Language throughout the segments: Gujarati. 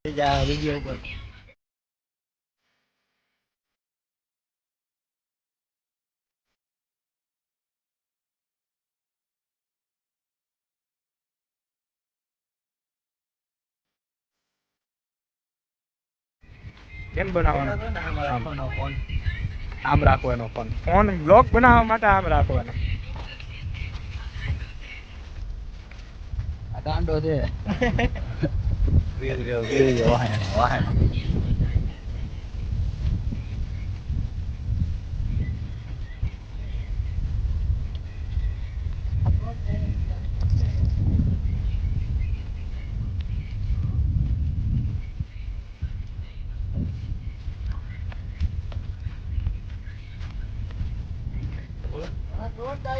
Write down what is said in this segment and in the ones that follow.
વિડિયો ઉપર કેમ બનાવવાનો આમ રાખવાનો ફોન ફોન બ્લોગ બનાવવા માટે આમ રાખવાનો આ ગાંડો છે વાહન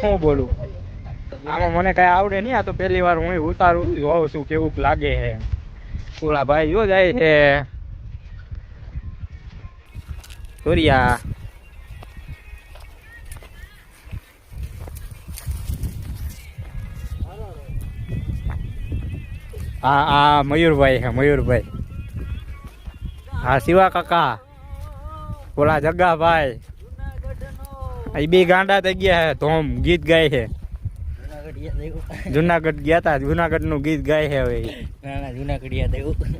હું બોલું આમાં મને કઈ આવડે નહીં. આ તો પહેલી વાર હું ઉતારું જોઉં છું કેવું લાગે છે. ઓલા ભાઈ જો જાય છે સોરિયા. હા મયુરભાઈ છે મયુરભાઈ. હા શિવા કાકા ઓલા જગ્ગાભાઈ એ બે ગાંડા થઈ ગયા છે. ધોમ ગીત ગાય છે. જુનાગઢ ગયા તા. જુનાગઢ નું ગીત ગાય છે હવે.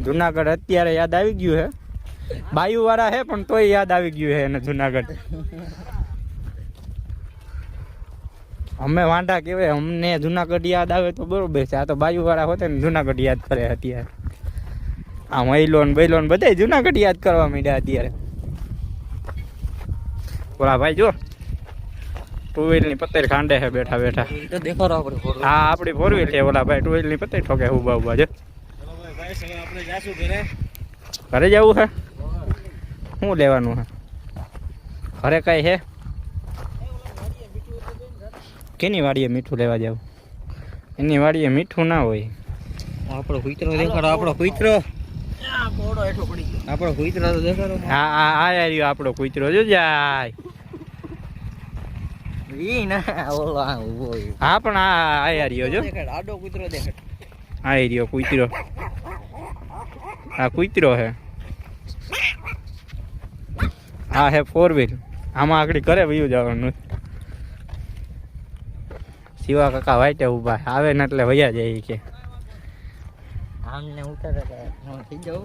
જુનાગઢ અત્યારે યાદ આવી ગયું છે. બાયુ વાળા છે પણ તોય યાદ આવી ગયું છે એને જુનાગઢ. અમે વાંઢા કેવાય અમને જુનાગઢ યાદ આવે તો બરોબર છે. આ તો બાયુ વાળા હોતે ને જુનાગઢ યાદ કરે અત્યારે. આ મહિલો ને બૈલો ને બધા જુનાગઢ યાદ કરવા માંડ્યા અત્યારે. બોલા ભાઈ જો ટુ વ્હીલ ની પત્તર ખાંડે છે બેઠા બેઠા. હા આપડી ફોર વ્હીલ છે. ઓલા ભાઈ ટુ વ્હીલ ની પત્તર ઠોકે ઉભા ઉભા છે. ઘરે જવું છે શું લેવાનું છે ઘરે કઈ છે? કેની વાડીએ મીઠું લેવા જાવ? એની વાડીએ મીઠું ના હોય. આપણો કુતરો દેખાડો. આપણો કુતરો આપણો કુતરો તો દેખાડો. હા આ રહ્યો આપણો કુતરો જો જાય. હા પણ આ રહ્યો જો આડો કુતરો દેખાડ. આ રહ્યો કુતરો. આ કુતરો હે. હા હે ફોર વ્હીલ. આમાં આગળ કરે વયું જવાનું. શિવા કાકા વાઈટે ઉભા આવે ને એટલે વયા જાય કે આમને ઉતારે થઈ જાવ.